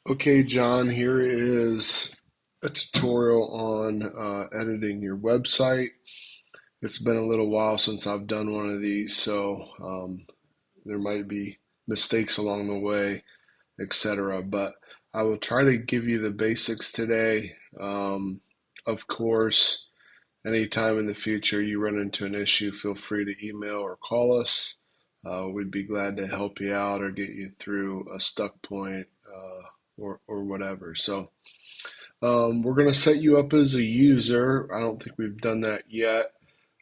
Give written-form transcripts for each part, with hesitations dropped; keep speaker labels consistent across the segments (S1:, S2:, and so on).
S1: Okay, John, here is a tutorial on editing your website. It's been a little while since I've done one of these, so there might be mistakes along the way, etc. But I will try to give you the basics today. Of course, anytime in the future you run into an issue, feel free to email or call us. We'd be glad to help you out or get you through a stuck point or whatever. So we're going to set you up as a user. I don't think we've done that yet,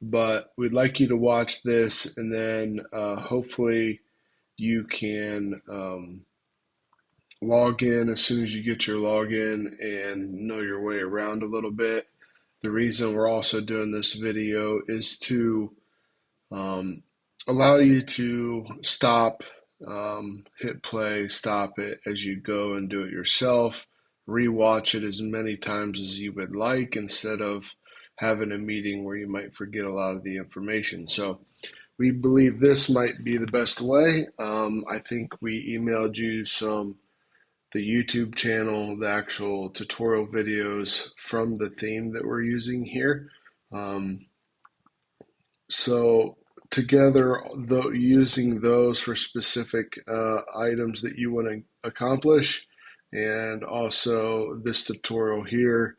S1: but we'd like you to watch this and then hopefully you can log in as soon as you get your login and know your way around a little bit. The reason we're also doing this video is to um, allow you to stop, hit play, stop it as you go and do it yourself. Rewatch it as many times as you would like instead of having a meeting where you might forget a lot of the information. So we believe this might be the best way. I think we emailed you the YouTube channel, the actual tutorial videos from the theme that we're using here. Um, so together, using those for specific items that you want to accomplish, and also this tutorial here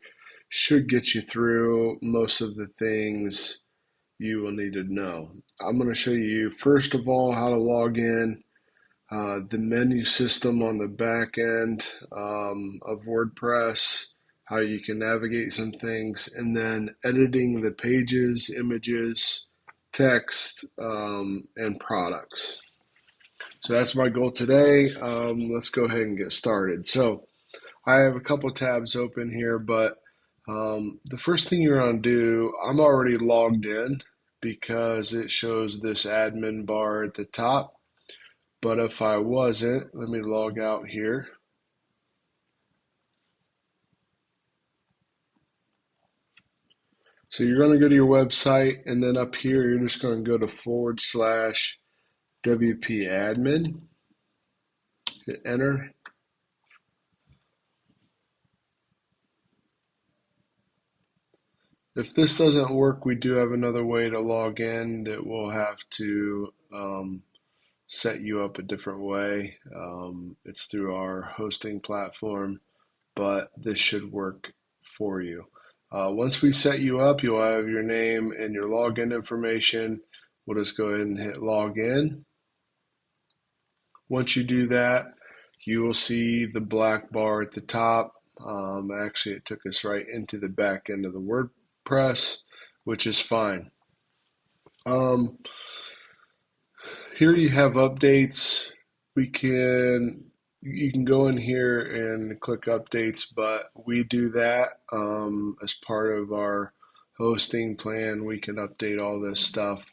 S1: should get you through most of the things you will need to know. I'm going to show you first of all how to log in, the menu system on the back end of WordPress, how you can navigate some things, and then editing the pages, images, text, and products. So that's my goal today. Let's go ahead and get started. So I have a couple tabs open here, but the first thing you're going to do, I'm already logged in because it shows this admin bar at the top. But if I wasn't, let me log out here. So you're going to go to your website, and then up here, you're just going to go to /WP admin, hit enter. If this doesn't work, we do have another way to log in that we'll have to set you up a different way. It's through our hosting platform, but this should work for you. Once we set you up, you'll have your name and your login information. We'll just go ahead and hit login. Once you do that, you will see the black bar at the top. Actually, it took us right into the back end of the WordPress, which is fine. Here you have updates. You can go in here and click updates, but we do that as part of our hosting plan. We can update all this stuff.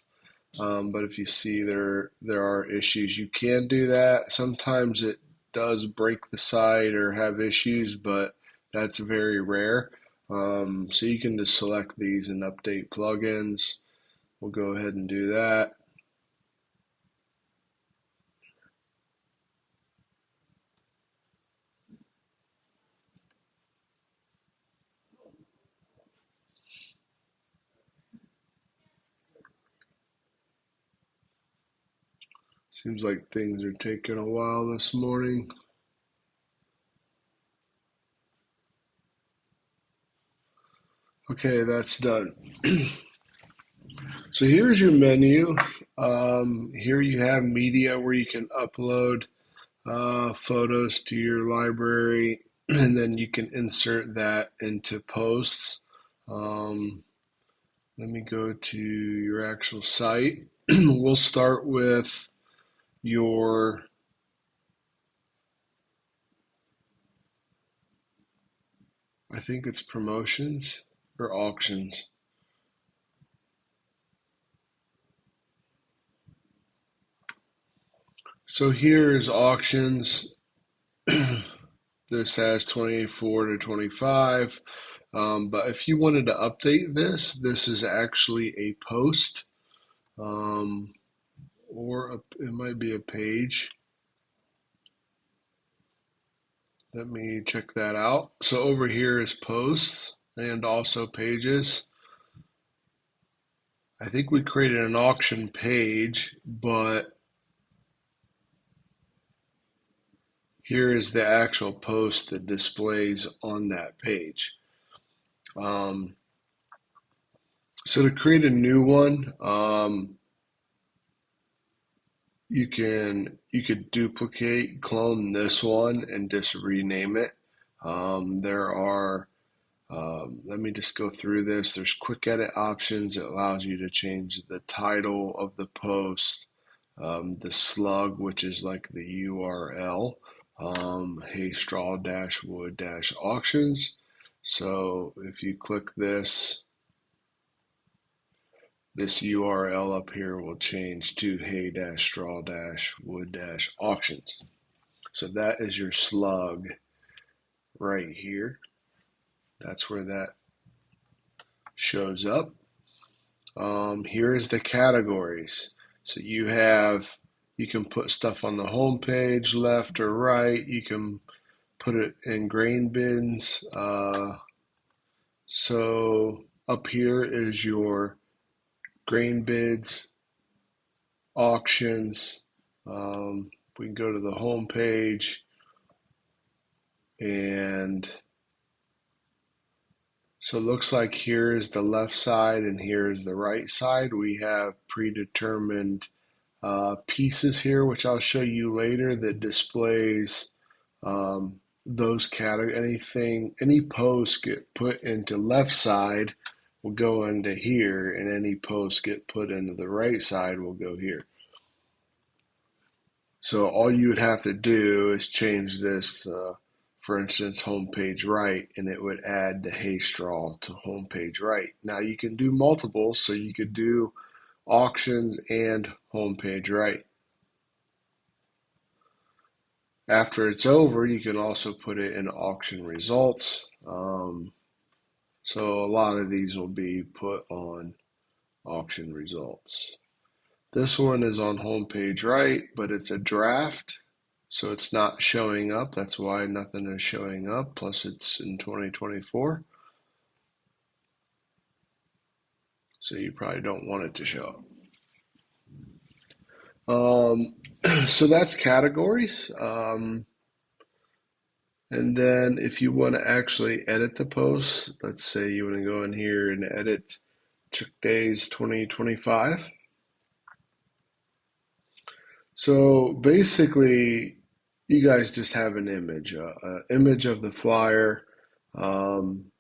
S1: But if you see there are issues, you can do that. Sometimes it does break the site or have issues, but that's very rare. So you can just select these and update plugins. We'll go ahead and do that. Seems like things are taking a while this morning. Okay, that's done. So here's your menu. Here you have media where you can upload photos to your library, and then you can insert that into posts. Um, Let me go to your actual site. We'll start with your, I think it's promotions or auctions. So here is auctions. This has 24 to 25. But if you wanted to update this, this is actually a post, um, or it might be a page. Let me check that out. So over here is posts and also pages. I think we created an auction page, but here is the actual post that displays on that page. Um, so to create a new one, you could duplicate, clone this one, and just rename it. There are let me just go through this. There's quick edit options. It allows you to change the title of the post, the slug, which is like the URL, hey straw dash wood dash auctions. So if you click this URL up here will change to hey dash straw dash wood dash auctions. So that is your slug right here. That's where that shows up. Here is the categories. So you can put stuff on the home page, left or right. You can put it in grain bins. So up here is your grain bids, auctions. We can go to the home page, and so it looks like here is the left side and here is the right side. We have predetermined pieces here, which I'll show you later, that displays those categories. Any posts get put into left side will go into here, and any posts get put into the right side will go here. So all you would have to do is change this, for instance, homepage right, and it would add the hay straw to homepage right. Now you can do multiples, so you could do auctions and homepage right. After it's over, you can also put it in auction results. So a lot of these will be put on auction results. This one is on homepage right, but it's a draft, so it's not showing up. That's why nothing is showing up. Plus, it's in 2024, so you probably don't want it to show up. So that's categories. And then if you want to actually edit the post, let's say you want to go in here and edit Chick Days 2025. So basically, you guys just have an image, image of the flyer um,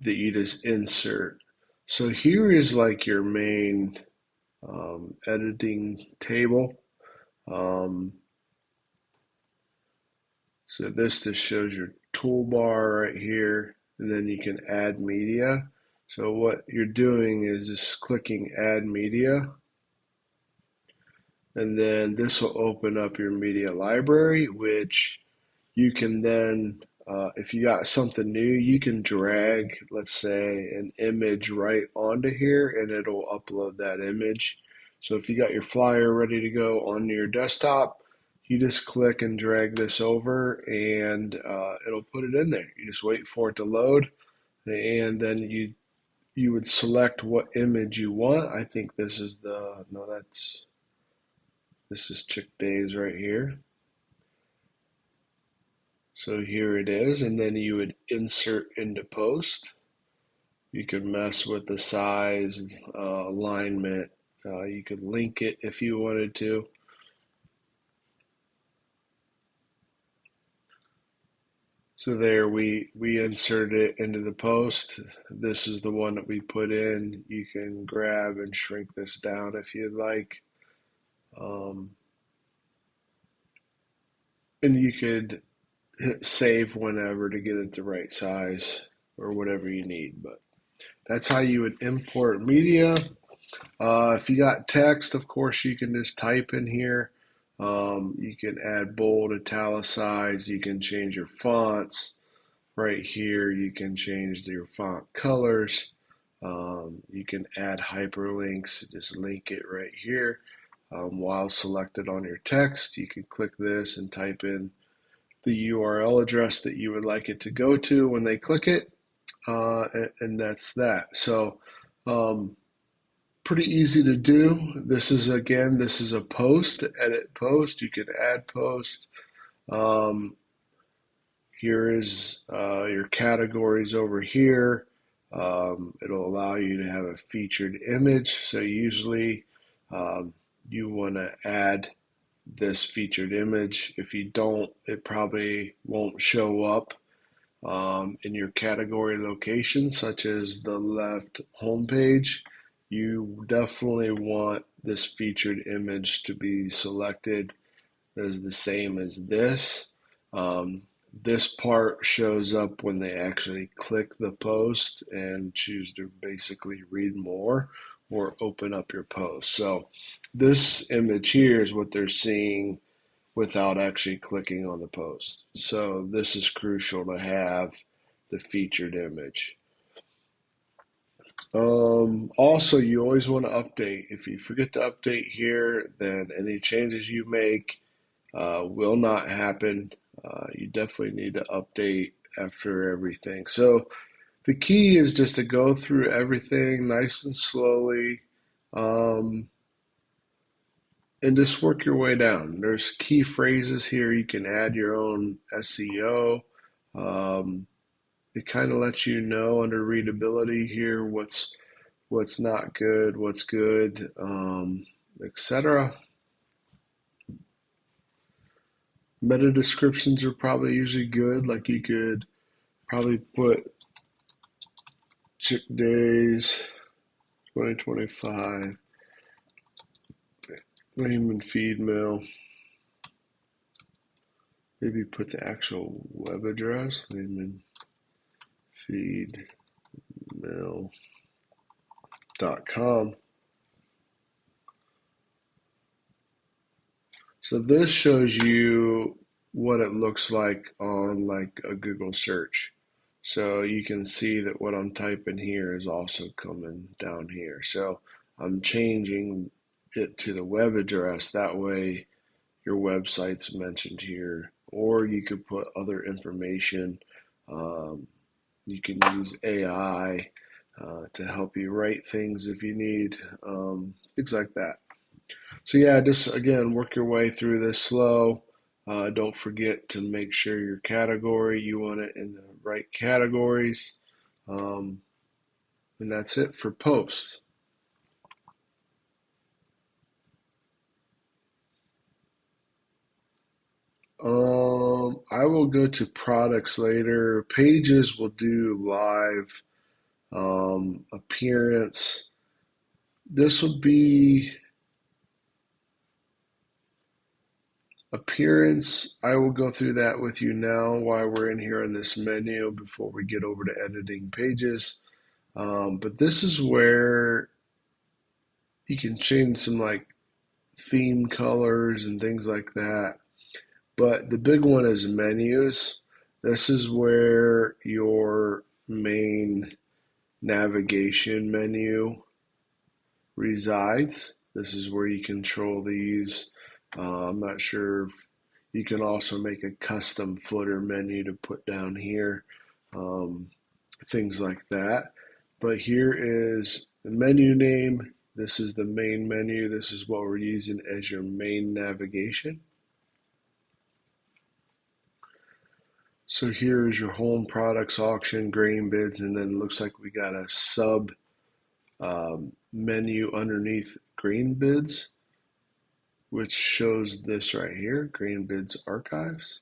S1: that you just insert. So here is like your main editing table. Um, so this just shows your toolbar right here, and then you can add media. So what you're doing is just clicking add media, and then this will open up your media library, which you can then, if you got something new, you can drag, let's say, an image right onto here and it'll upload that image. So if you got your flyer ready to go on your desktop, you just click and drag this over, and it'll put it in there. You just wait for it to load, and then you would select what image you want. I think this is this is Chick Days right here. So here it is, and then you would insert into post. You could mess with the size, alignment. You could link it if you wanted to. So there we insert it into the post. This is the one that we put in. You can grab and shrink this down if you'd like. Um, and you could hit save whenever to get it the right size or whatever you need. But that's how you would import media. If you got text, of course, you can just type in here. You can add bold, italicize. You can change your fonts right here. You can change your font colors. You can add hyperlinks. Just link it right here. while selected on your text. You can click this and type in the URL address that you would like it to go to when they click it, and that's that. So pretty easy to do. This is a post, edit post. You can add post. Um, Here is your categories over here. It'll allow you to have a featured image. So usually you want to add this featured image. If you don't, it probably won't show up in your category location, such as the left homepage. You definitely want this featured image to be selected as the same as this. This part shows up when they actually click the post and choose to basically read more or open up your post. So this image here is what they're seeing without actually clicking on the post. So this is crucial to have the featured image. Also, you always want to update. If you forget to update here, then any changes you make will not happen. You definitely need to update after everything. So the key is just to go through everything nice and slowly, um, and just work your way down. There's key phrases here. You can add your own SEO. Um, it kind of lets you know under readability here what's not good, what's good, etc. Meta descriptions are probably usually good. Like you could probably put Chick Days 2025 name and feed mill. Maybe put the actual web address, name and feed mill.com. So this shows you what it looks like on like a Google search. So you can see that what I'm typing here is also coming down here. So I'm changing it to the web address. That way your website's mentioned here. Or you could put other information. You can use AI to help you write things if you need, things like that. So yeah, just again, work your way through this slow. Don't forget to make sure your category, you want it in the right categories. Um, and that's it for posts. I will go to products later. Pages will do live appearance. This will be appearance. I will go through that with you now while we're in here in this menu before we get over to editing pages. But this is where you can change some like theme colors and things like that. But the big one is menus. This is where your main navigation menu resides. This is where you control these. I'm not sure if you can also make a custom footer menu to put down here, um, things like that. But here is the menu name. This is the main menu. This is what we're using as your main navigation. So here is your home products auction, grain bids, and then it looks like we got a sub menu underneath grain bids, which shows this right here, grain bids archives.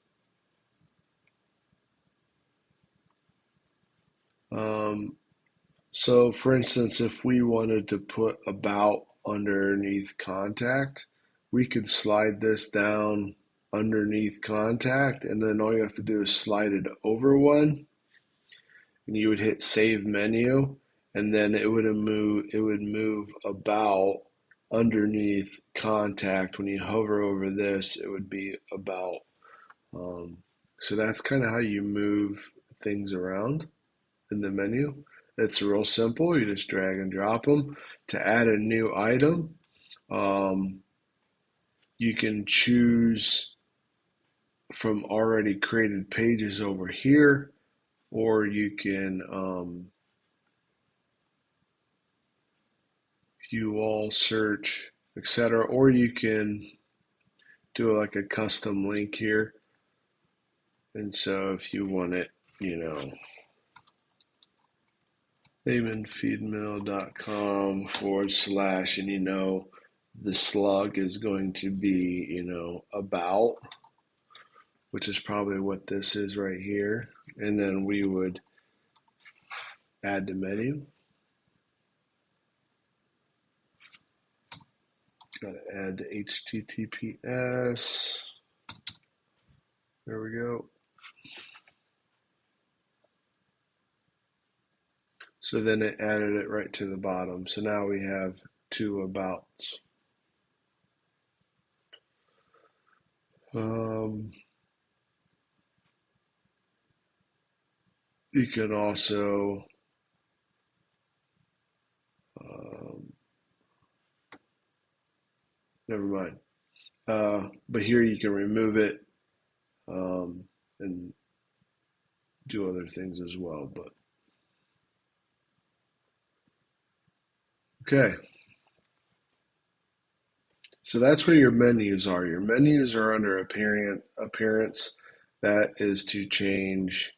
S1: So for instance, if we wanted to put about underneath contact, we could slide this down underneath contact, and then all you have to do is slide it over one, and you would hit save menu, and then it would move about underneath contact. When you hover over this, it would be about. So that's kind of how you move things around in the menu. It's real simple. You just drag and drop them. To add a new item, um, You can choose from already created pages over here, or you can view all, search, etc. Or you can do like a custom link here. And so if you want it, laymanfeedmill.com/, and the slug is going to be, about, which is probably what this is right here. And then we would add the menu. Got to add the HTTPS. There we go. So then it added it right to the bottom. So now we have two abouts. You can also never mind. But here you can remove it and do other things as well. But okay. So that's where your menus are. Your menus are under appearance. That is to change.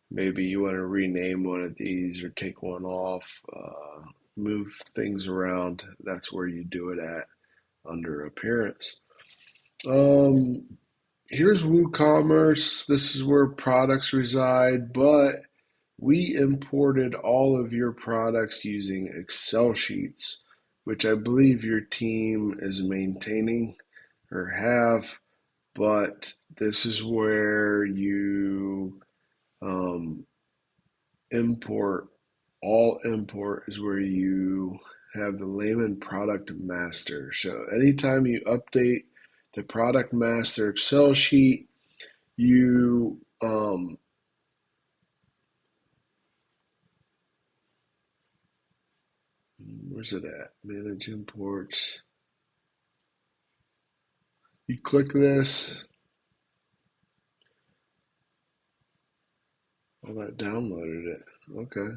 S1: Maybe you want to rename one of these or take one off, move things around. That's where you do it at, under appearance. Here's WooCommerce. This is where products reside, but we imported all of your products using Excel sheets, which I believe your team is maintaining or have, but this is where you import. All import is where you have the Layman Product Master. So anytime you update the Product Master Excel sheet, you where's it at? Manage imports. You click this. Oh, that downloaded it. Okay.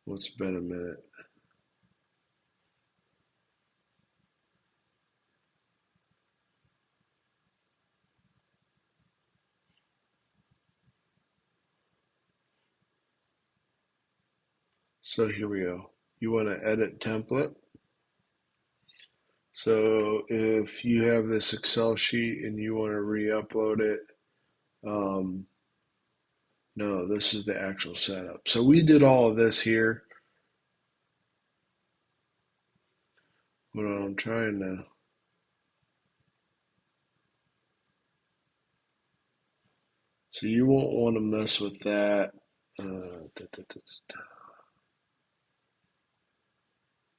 S1: Well, it's been a minute. So here we go. You want to edit template. So if you have this Excel sheet and you want to re-upload it, no, this is the actual setup. So we did all of this here. What I'm trying to So you won't want to mess with that.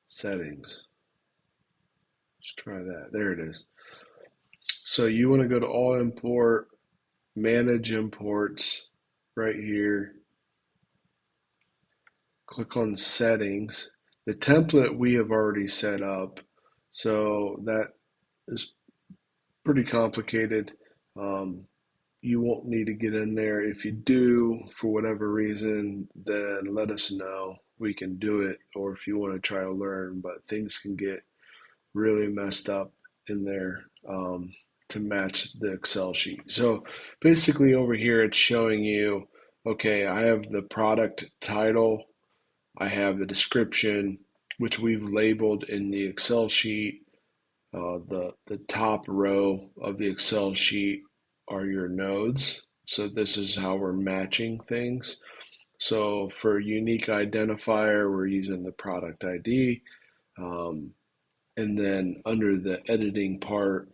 S1: Settings. Let's try that. There it is. So you want to go to all import, manage imports right here. Click on settings. The template we have already set up, so that is pretty complicated. You won't need to get in there. If you do, for whatever reason, then let us know. We can do it, or if you want to try to learn, but things can get really messed up in there to match the Excel sheet. So basically over here, it's showing you, okay, I have the product title, I have the description, which we've labeled in the Excel sheet. The top row of the Excel sheet are your nodes. So this is how we're matching things. So for unique identifier, we're using the product ID. And then under the editing part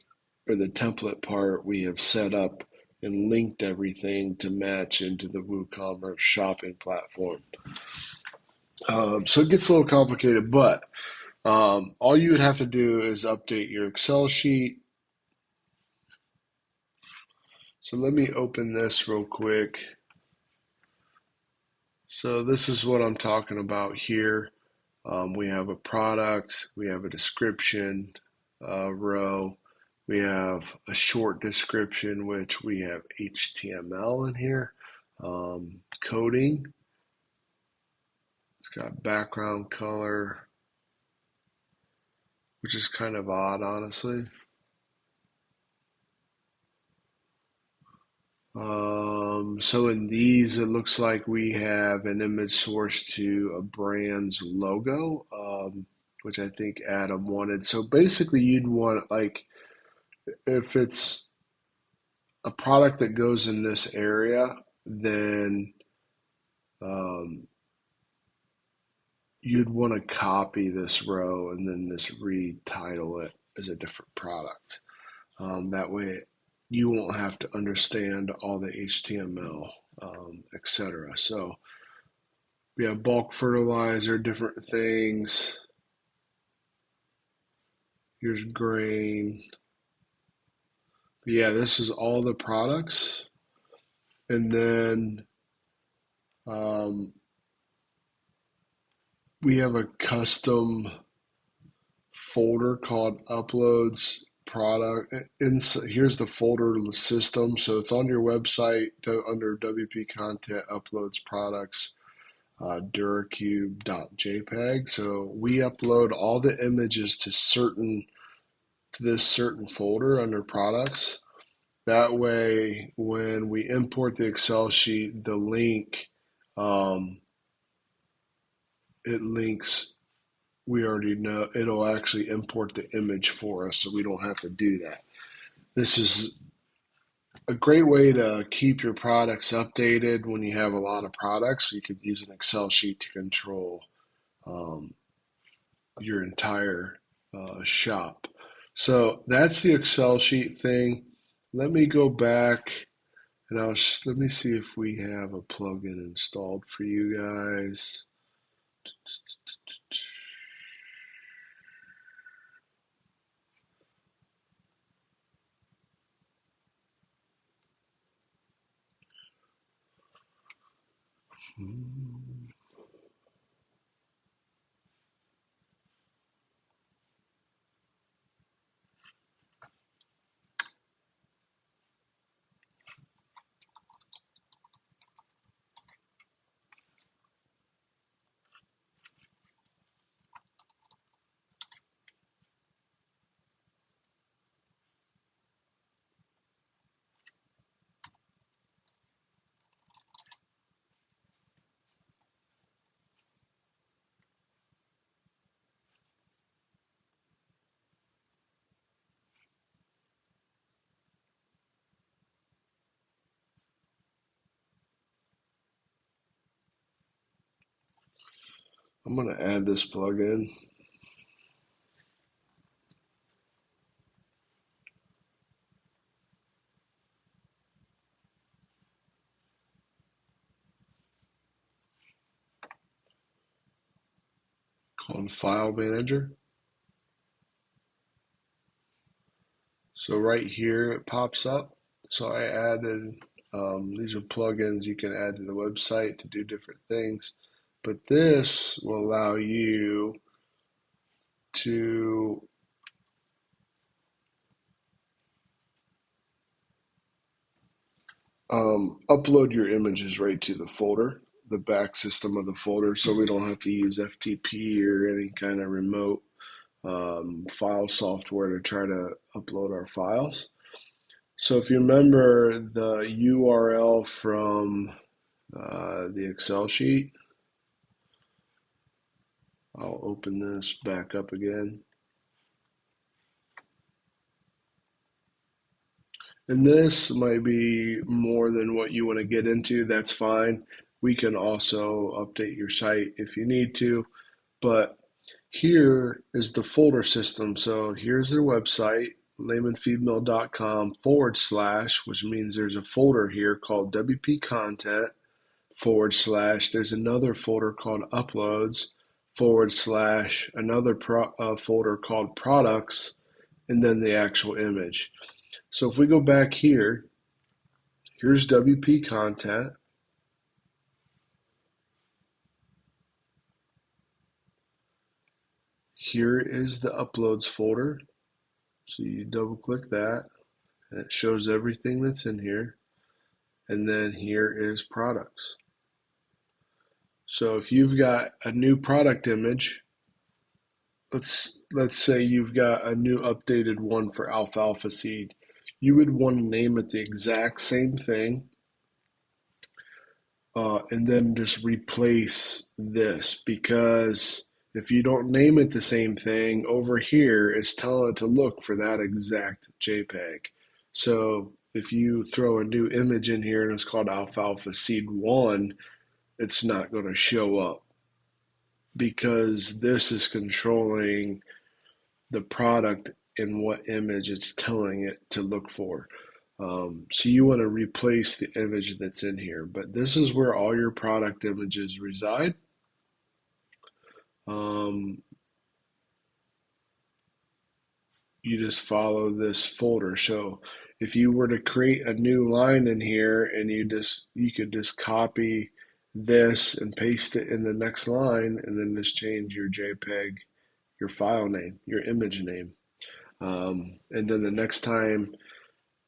S1: or the template part, we have set up and linked everything to match into the WooCommerce shopping platform. So it gets a little complicated, but all you would have to do is update your Excel sheet. So let me open this real quick. So this is what I'm talking about here. We have a product, we have a description row, we have a short description, which we have HTML in here, coding, it's got background color, which is kind of odd, honestly. So in these, it looks like we have an image source to a brand's logo, which I think Adam wanted. So basically, you'd want, like, if it's a product that goes in this area, then um, you'd want to copy this row and then just retitle it as a different product. That way, you won't have to understand all the HTML, etc. So we have bulk fertilizer, different things. Here's grain. But yeah, this is all the products. And then um, we have a custom folder called uploads product. Here's the folder system. So it's on your website under WP content uploads products. Duracube.jpg. So we upload all the images to this certain folder under products. That way, when we import the Excel sheet, the link um, it links. We already know it'll actually import the image for us, so we don't have to do that. This is a great way to keep your products updated when you have a lot of products. You could use an Excel sheet to control um, your entire shop. So that's the Excel sheet thing. Let me go back and let me see if we have a plugin installed for you guys. I'm going to add this plugin called File Manager. So right here it pops up. So I added, these are plugins you can add to the website to do different things. But this will allow you to upload your images right to the folder, the back system of the folder, so we don't have to use FTP or any kind of remote file software to try to upload our files. So if you remember the URL from the Excel sheet, I'll open this back up again. And this might be more than what you want to get into. That's fine. We can also update your site if you need to. But here is the folder system. So here's their website, laymanfeedmill.com/, which means there's a folder here called WP content / there's another folder called uploads / another folder called products, and then the actual image. So if we go back here, Here's WP content. Here is the uploads folder. So you double click that and it shows everything that's in here. And then here is products. So if you've got a new product image, let's say you've got a new updated one for alfalfa seed, you would want to name it the exact same thing, and then just replace this, because if you don't name it the same thing, over here it's telling it to look for that exact JPEG. So if you throw a new image in here and it's called alfalfa seed 1, it's not going to show up because this is controlling the product and what image it's telling it to look for. So you want to replace the image that's in here, but this is where all your product images reside. You just follow this folder. So if you were to create a new line in here and you could just copy this and paste it in the next line and then just change your JPEG, your file name, your image name. And then the next time,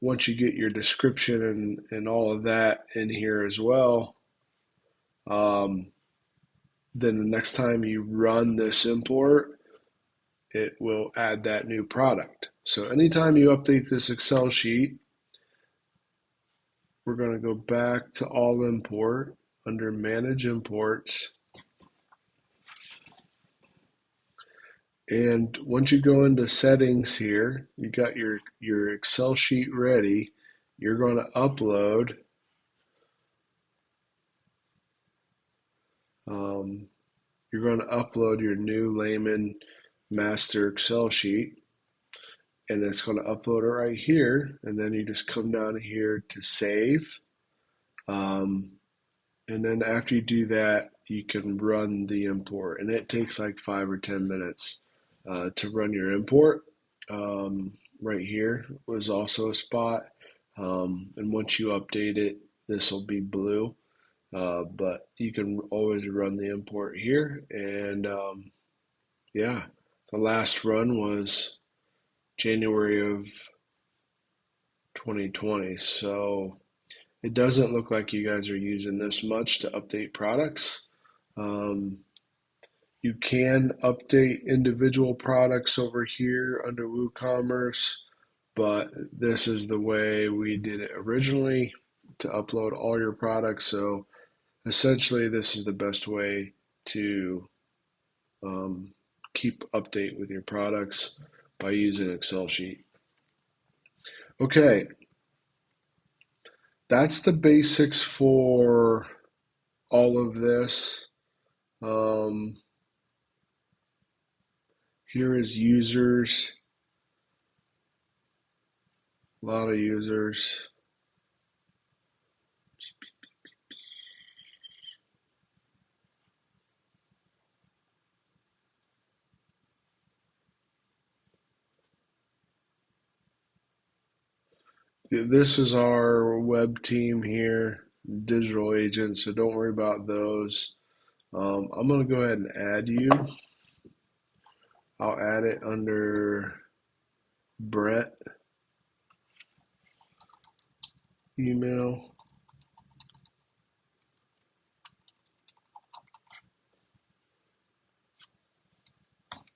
S1: once you get your description and all of that in here as well, um, then the next time you run this import, it will add that new product. So anytime you update this Excel sheet, we're going to go back to all import under manage imports. And once you go into settings here, you got your Excel sheet ready. You're going to upload you're going to upload your new Layman master Excel sheet, and it's going to upload it right here. And then you just come down here to save. And then after you do that, you can run the import, and it takes like 5 or 10 minutes to run your import. Right here was also a spot. And once you update it, this will be blue. But you can always run the import here. And yeah, the last run was January of 2020. So it doesn't look like you guys are using this much to update products. You can update individual products over here under WooCommerce, but this is the way we did it originally to upload all your products. So essentially, this is the best way to keep update with your products by using Excel sheet. Okay, that's the basics for all of this. Here is users, a lot of users. This is our web team here, digital agents, so don't worry about those. I'm going to go ahead and add you. I'll add it under Brett email.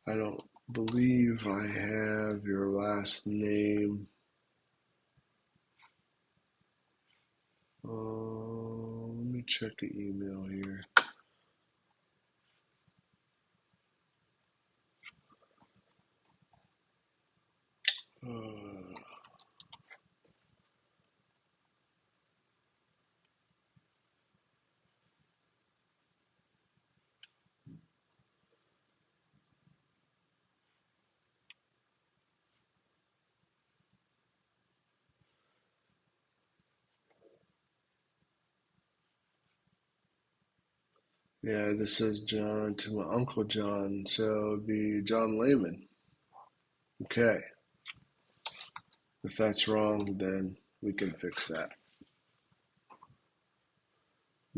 S1: I don't believe I have your last name. Let me check the email here. Yeah, this says John to my Uncle John, so it'd be John Layman. Okay. If that's wrong, then we can fix that.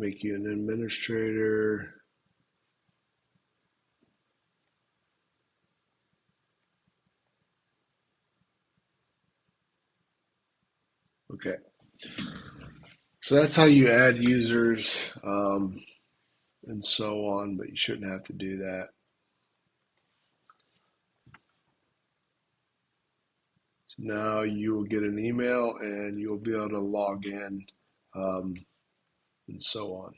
S1: make you an administrator. Okay, so that's how you add users and so on, but you shouldn't have to do that. So now you will get an email and you'll be able to log in um, and so on.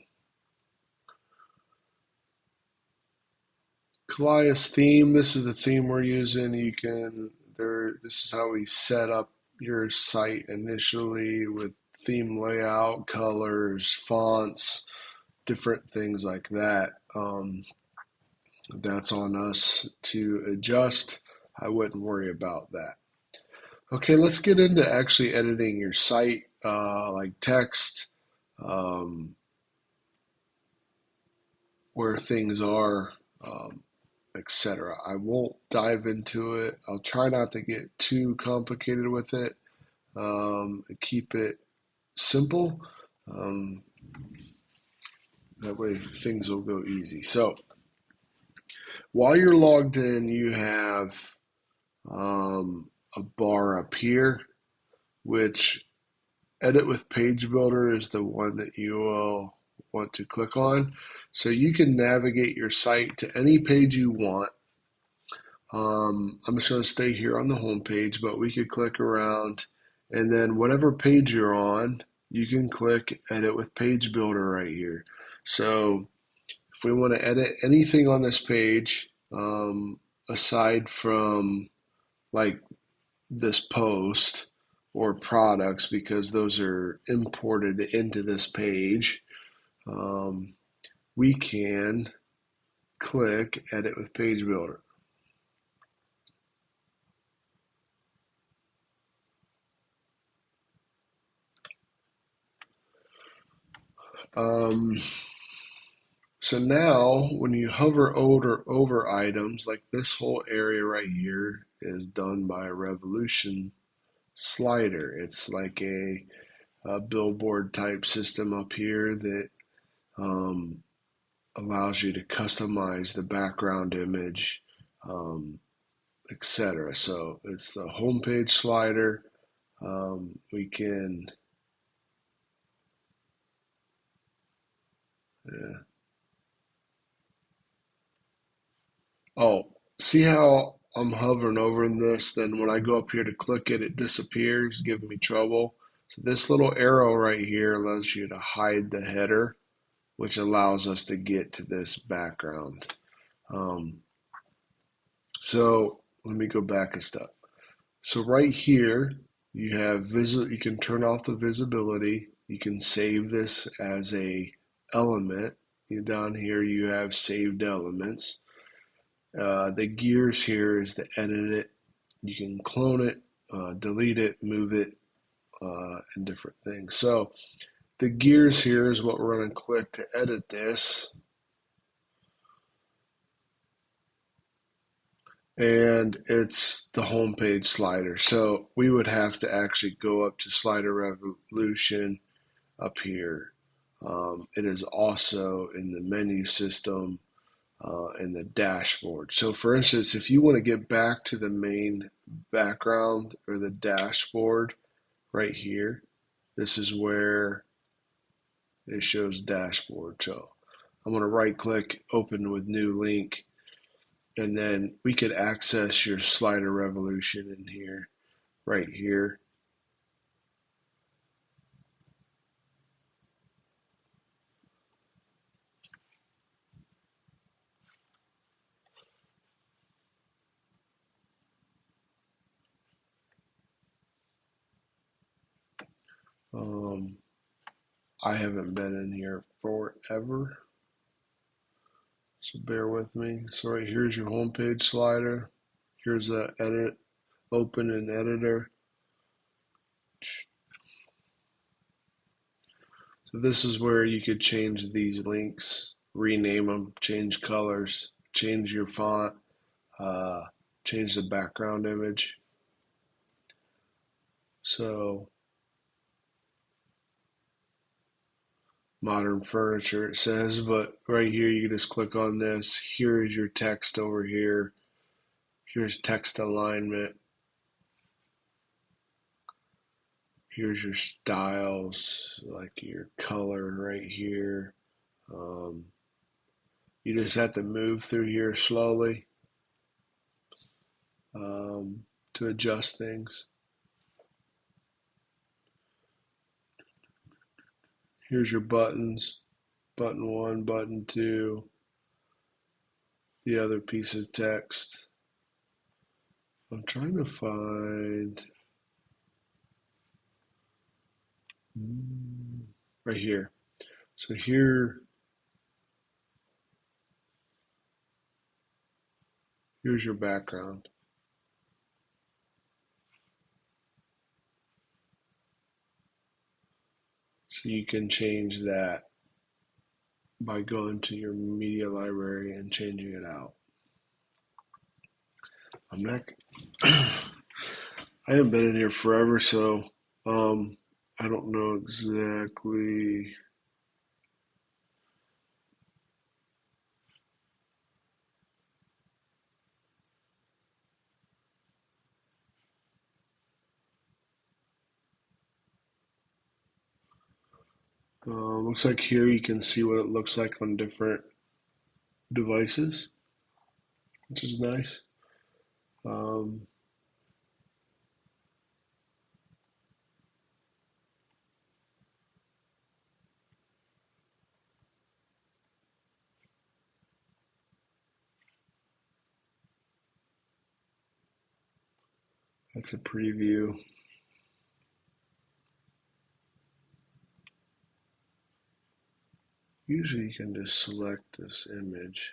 S1: Kalias theme, this is the theme we're using. You can this is how we set up your site initially with theme layout, colors, fonts, different things like that. That's on us to adjust. I wouldn't worry about that. Okay, let's get into actually editing your site, like text, um, where things are, etc. I won't dive into it. I'll try not to get too complicated with it. Keep it simple. Um, that way things will go easy. So while you're logged in, you have a bar up here, which Edit with Page Builder is the one that you will want to click on. So you can navigate your site to any page you want. I'm just going to stay here on the home page, but we could click around, and then whatever page you're on, you can click Edit with Page Builder right here. So if we want to edit anything on this page, aside from like this post or products, because those are imported into this page, um, we can click Edit with Page Builder. Um, so now when you hover over items, like this whole area right here is done by a Revolution slider. It's like a billboard type system up here that um, allows you to customize the background image, etc. So it's the homepage slider. We can, uh, oh, see how I'm hovering over this? Then when I go up here to click it, it disappears, giving me trouble. So this little arrow right here allows you to hide the header, which allows us to get to this background. Um, so let me go back a step. So right here, you have you can turn off the visibility. You can save this as a element. Down here you have saved elements. The gears here is to edit it. You can clone it, delete it, move it, and different things. So the gears here is what we're going to click to edit this. And it's the homepage slider. So we would have to actually go up to Slider Revolution up here. It is also in the menu system in the dashboard. So for instance, if you want to get back to the main background or the dashboard right here, this is where it shows dashboard. So I'm going to right click, open with new link, and then we could access your Slider Revolution in here, right here. Um, I haven't been in here forever, so bear with me. So right here's your homepage slider. Here's the edit, open in editor. So this is where you could change these links, rename them, change colors, change your font, uh, change the background image. So Modern Furniture it says, but right here you can just click on this. Here is your text over here. Here's text alignment. Here's your styles, like your color right here. Um, you just have to move through here slowly to adjust things. Here's your buttons, button 1, button 2, the other piece of text. I'm trying to find right here. So here's your background. So you can change that by going to your media library and changing it out. I'm not I haven't been in here forever, so I don't know exactly. Looks like here you can see what it looks like on different devices, which is nice. Um, that's a preview. Usually you can just select this image.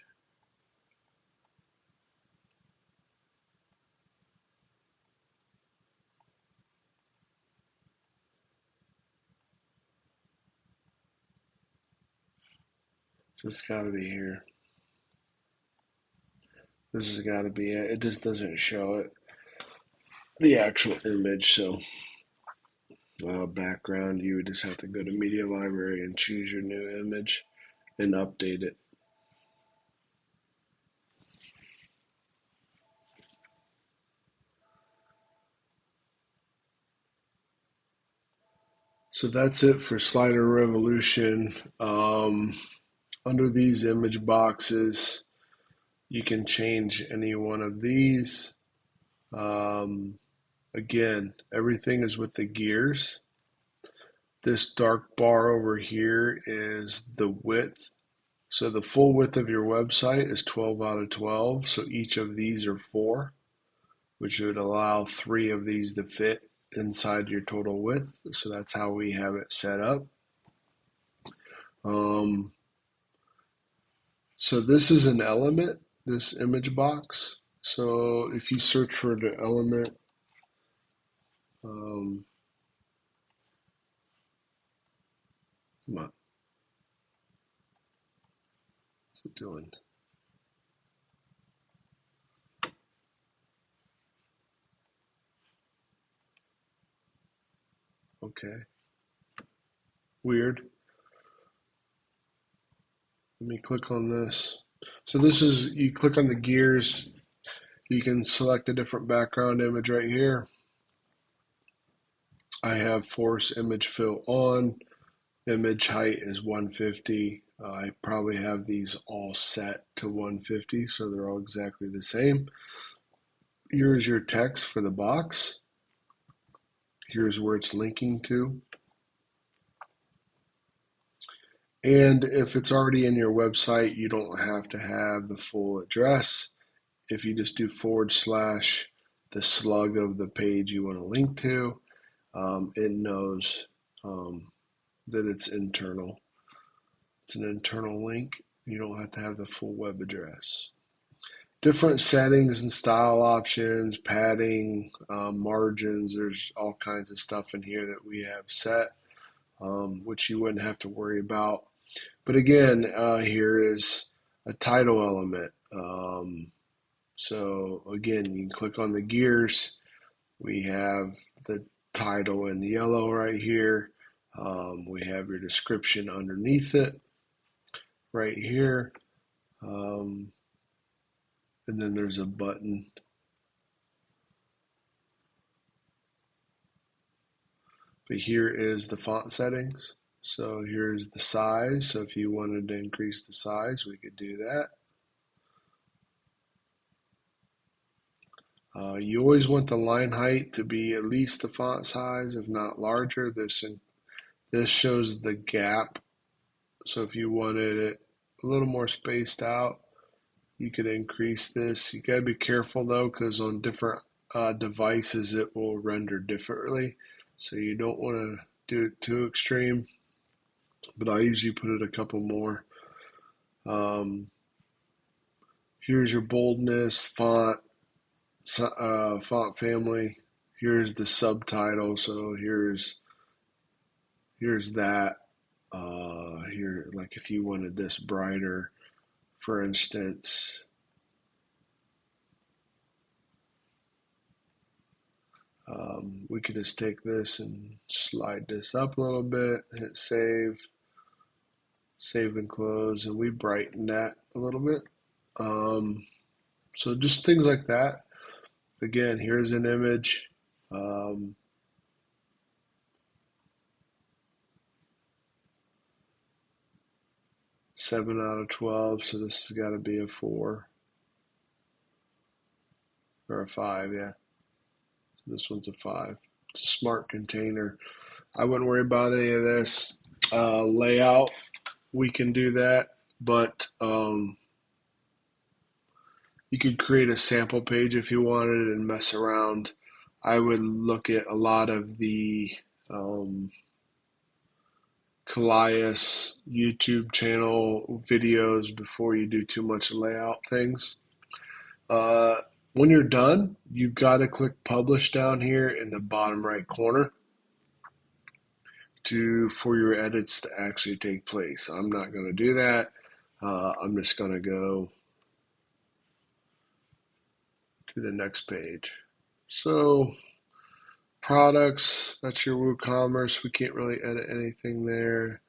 S1: Just gotta be here. This has got to be it. It just doesn't show it, the actual image. So background, you would just have to go to Media Library and choose your new image and update it. So that's it for Slider Revolution. Under these image boxes, you can change any one of these. Um, Again, everything is with the gears. This dark bar over here is the width. So the full width of your website is 12 out of 12. So each of these are 4, which would allow 3 of these to fit inside your total width. So that's how we have it set up. Um, so this is an element, this image box. So if you search for the element, um, come on, what's it doing? Okay, weird. Let me click on this. So this is, you click on the gears, you can select a different background image right here. I have force image fill on. Image height is 150. I probably have these all set to 150, so they're all exactly the same. Here's your text for the box. Here's where it's linking to. And if it's already in your website, you don't have to have the full address. If you just do / the slug of the page you want to link to, it knows that it's internal. It's an internal link. You don't have to have the full web address. Different settings and style options, padding, margins. There's all kinds of stuff in here that we have set, which you wouldn't have to worry about. But again, here is a title element. So again, you can click on the gears. We have the title in yellow right here. We have your description underneath it right here. And then there's a button. But here is the font settings. So here's the size. So if you wanted to increase the size, we could do that. You always want the line height to be at least the font size, if not larger. This shows the gap. So if you wanted it a little more spaced out, you could increase this. You gotta be careful though, because on different devices it will render differently. So you don't want to do it too extreme. But I usually put it a couple more. Here's your boldness, font family. Here's the subtitle. So here's that. Here, like if you wanted this brighter, for instance. We could just take this and slide this up a little bit, hit save, save and close, and we brighten that a little bit. So just things like that. Again, here's an image. 7 out of 12, so this has got to be a 4 or a 5, yeah. So this one's a 5. It's a smart container. I wouldn't worry about any of this layout. We can do that, but you could create a sample page if you wanted and mess around. I would look at a lot of the Callias YouTube channel videos before you do too much layout things. When you're done, you've got to click publish down here in the bottom right corner for your edits to actually take place. I'm not going to do that. I'm just going to go to the next page. So products, that's your WooCommerce. We can't really edit anything there.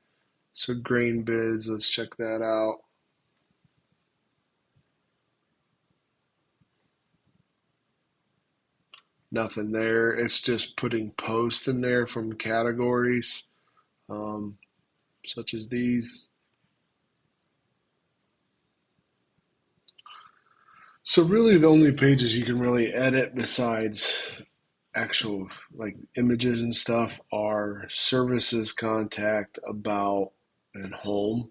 S1: So grain bids, let's check that out. Nothing there. It's just putting posts in there from categories, such as these. So really the only pages you can really edit besides actual like images and stuff are services, contact, about, and home.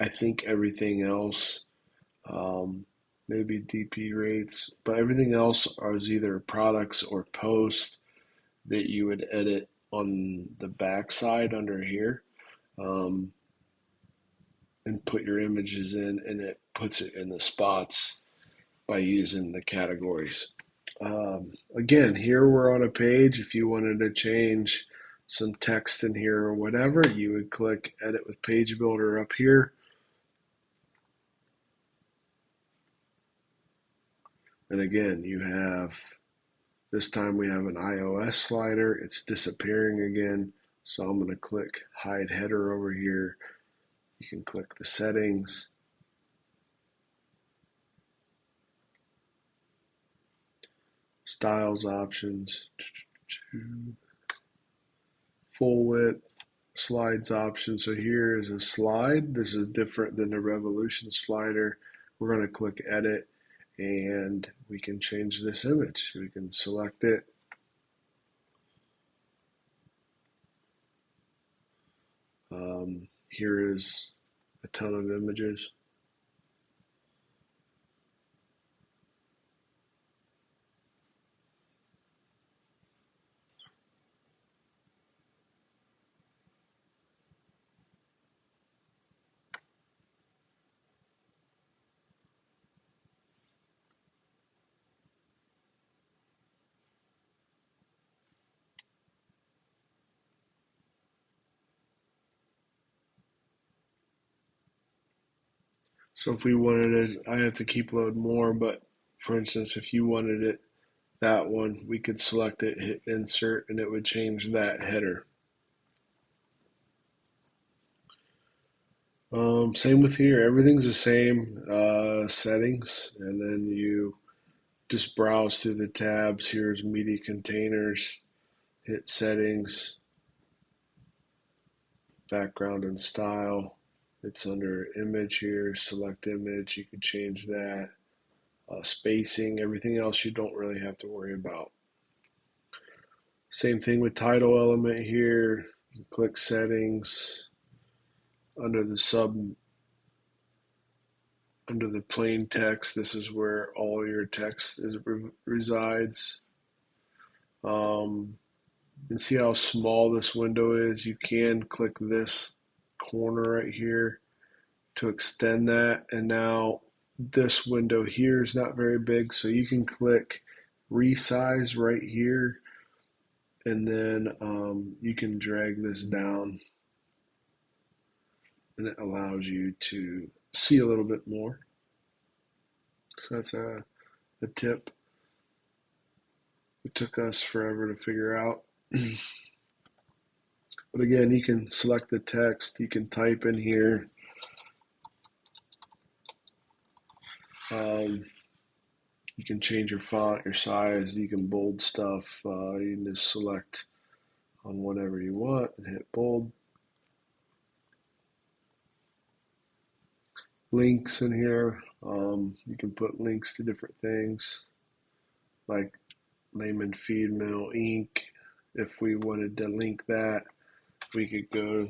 S1: I think everything else, maybe DP rates, but everything else is either products or posts that you would edit on the back side under here, um, and put your images in, and it puts it in the spots by using the categories. Again, here we're on a page. If you wanted to change some text in here or whatever, you would click Edit with Page Builder up here. And again, you have, this time we have an iOS slider. It's disappearing again. So I'm going to click Hide Header over here. You can click the settings. Styles options. Full width. Slides option. So here is a slide. This is different than the Revolution slider. We're going to click Edit, and we can change this image. We can select it. Here is a ton of images. So if we wanted it, I have to keep load more, but for instance, if you wanted it, that one, we could select it, hit insert, and it would change that header. Same with here. Everything's the same settings, and then you just browse through the tabs. Here's media containers. Hit settings, background and style. It's under image here. Select image. You can change that. Spacing. Everything else you don't really have to worry about. Same thing with title element here. You click settings. Under the under the plain text, this is where all your text resides. And see how small this window is? You can click this corner right here to extend that. And now this window here is not very big, so you can click resize right here, and then you can drag this down, and it allows you to see a little bit more. So that's a tip. It took us forever to figure out. But again, you can select the text, you can type in here. You can change your font, your size, you can bold stuff. You can just select on whatever you want and hit bold. Links in here, you can put links to different things like Layman Feed Mill Inc. If we wanted to link that, we could go,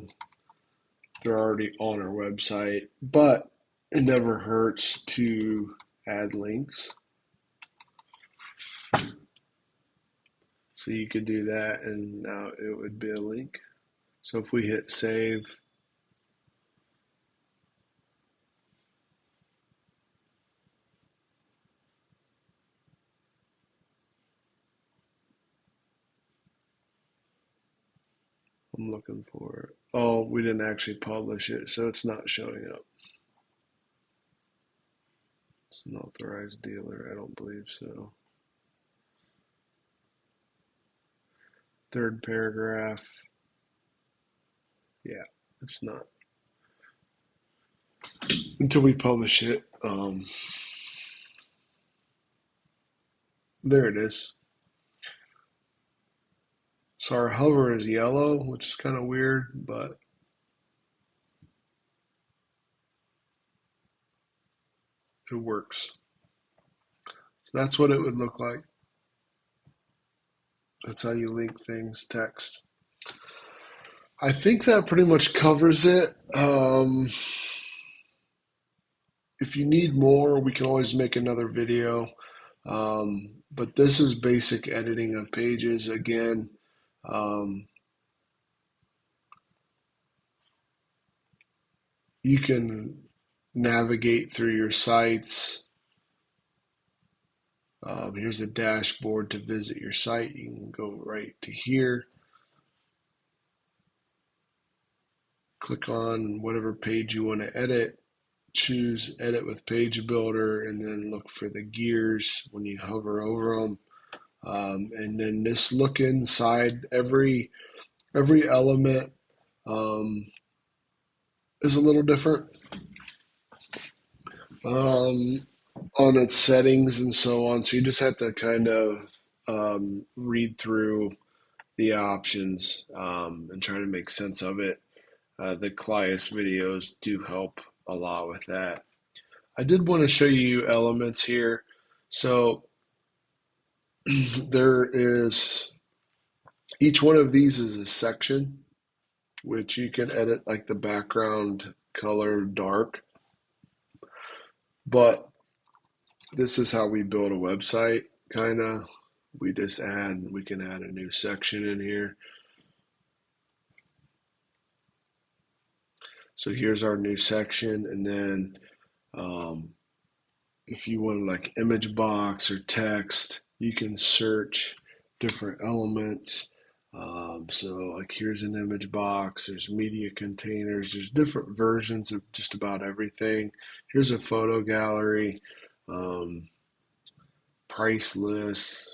S1: they're already on our website, but it never hurts to add links. So you could do that, and now it would be a link. So if we hit save, I'm looking for it. Oh, we didn't actually publish it, so it's not showing up. It's an authorized dealer, I don't believe so. Third paragraph. Yeah, it's not. Until we publish it. There it is. So our hover is yellow, which is kind of weird, but it works. So that's what it would look like. That's how you link things, text. I think that pretty much covers it. If you need more, we can always make another video. But this is basic editing of pages. Again, you can navigate through your sites. Here's a dashboard to visit your site. You can go right to here. Click on whatever page you want to edit. Choose edit with page builder, and then look for the gears when you hover over them. And then just look inside every element is a little different on its settings and so on. So you just have to kind of read through the options and try to make sense of it. The Clias videos do help a lot with that. I did want to show you elements here. So there is, each one of these is a section, which you can edit like the background color dark. But this is how we build a website, kind of. We can add a new section in here. So here's our new section, and then if you want like image box or text, you can search different elements. So like here's an image box, there's media containers, there's different versions of just about everything. Here's a photo gallery, price list.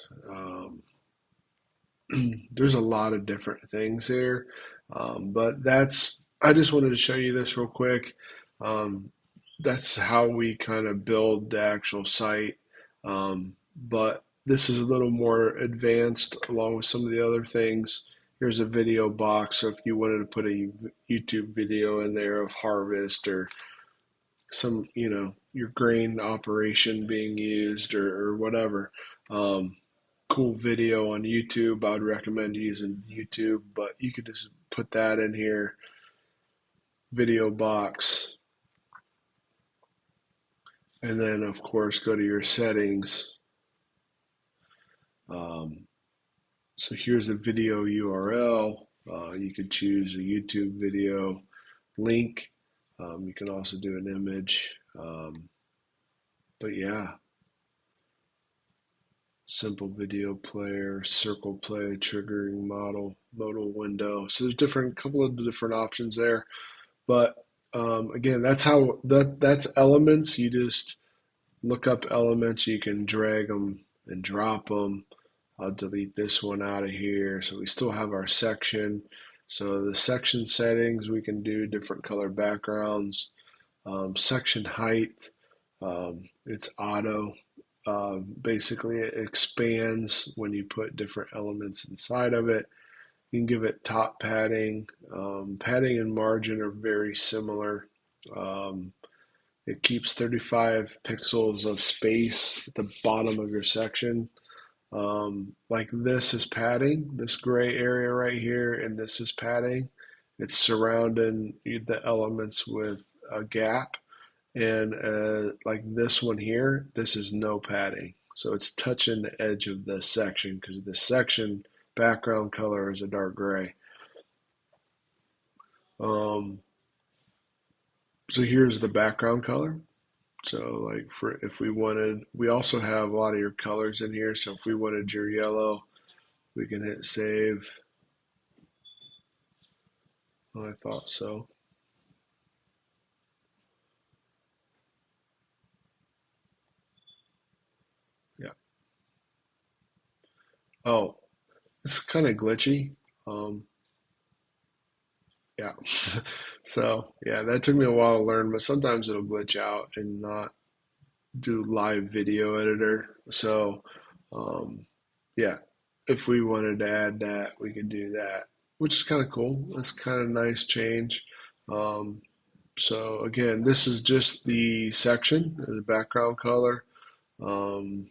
S1: There's a lot of different things here, but that's I just wanted to show you this real quick. That's how we kind of build the actual site. But this is a little more advanced along with some of the other things. Here's a video box. So if you wanted to put a YouTube video in there of harvest or some, your grain operation being used or whatever. Cool video on YouTube. I would recommend using YouTube, but you could just put that in here, video box, and then of course go to your settings. So here's the video URL. You could choose a YouTube video link. You can also do an image. But yeah, simple video player, circle play, triggering modal window. So there's couple of different options there. But again, that's elements. You just look up elements. You can drag them and drop them. I'll delete this one out of here. So we still have our section. So the section settings, we can do different color backgrounds. Section height, it's auto. Basically, it expands when you put different elements inside of it. You can give it top padding. Padding and margin are very similar. It keeps 35 pixels of space at the bottom of your section. Like this is padding, this gray area right here, and this is padding. It's surrounding the elements with a gap. And like this one here, this is no padding. So it's touching the edge of this section because this section background color is a dark gray. So here's the background color. So like if we wanted, we also have a lot of your colors in here. So if we wanted your yellow, we can hit save. Oh, I thought so. Yeah. Oh, it's kind of glitchy. Yeah. So yeah, that took me a while to learn, but sometimes it'll glitch out and not do live video editor. So yeah, if we wanted to add that, we could do that, which is kind of cool. That's kind of nice change. Um, so again, this is just the section, the background color. Um,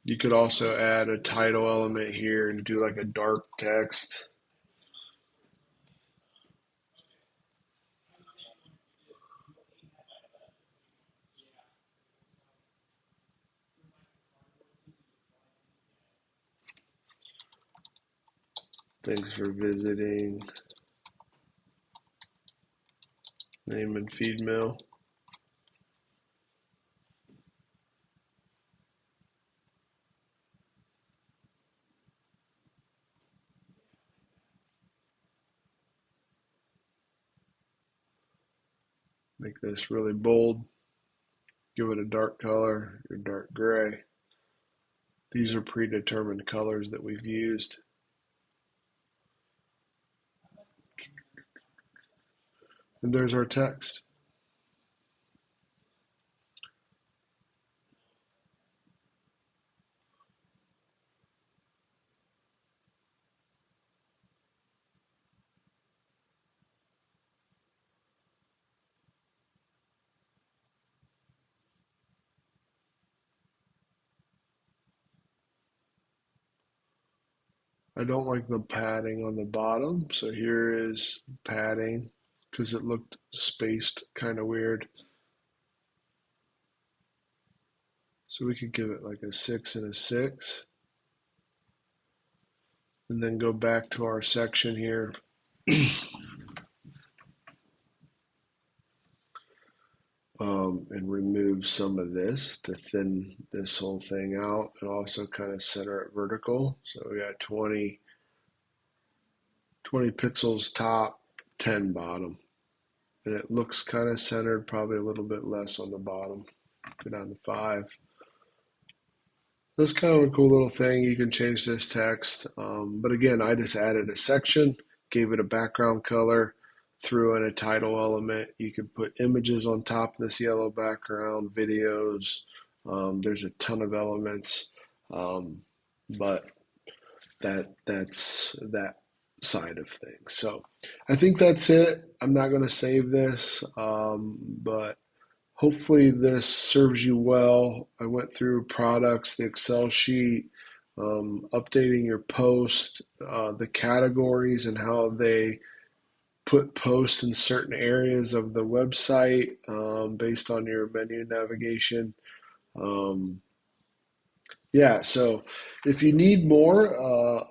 S1: you could also add a title element here and do like a dark text. Thanks for visiting. Name and feed mill. Make this really bold. Give it a dark color, or dark gray. These are predetermined colors that we've used. And there's our text. I don't like the padding on the bottom, so here is padding because it looked spaced kind of weird. So we could give it like a 6 and a 6. And then go back to our section here. And remove some of this to thin this whole thing out and also kind of center it vertical. So we got 20 pixels top, 10 bottom. And it looks kind of centered, probably a little bit less on the bottom. Go down to 5. That's kind of a cool little thing. You can change this text. But again, I just added a section, gave it a background color, threw in a title element. You can put images on top of this yellow background, videos. There's a ton of elements, but that's that side of things. So I think that's it. I'm not going to save this, but hopefully this serves you well. I went through products, the Excel sheet, updating your post, the categories and how they put posts in certain areas of the website based on your menu navigation. Um, yeah, so if you need more,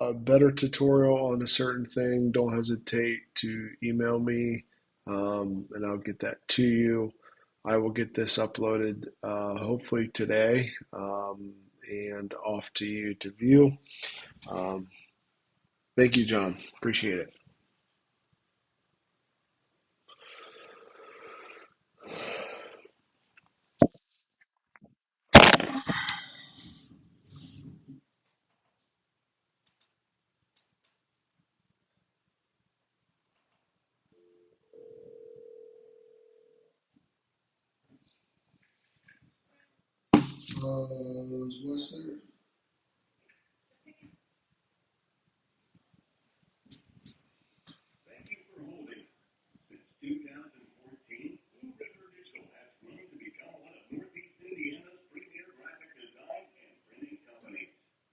S1: a better tutorial on a certain thing, don't hesitate to email me and I'll get that to you. I will get this uploaded hopefully today and off to you to view. Um, Thank you, John. Appreciate it. What's there?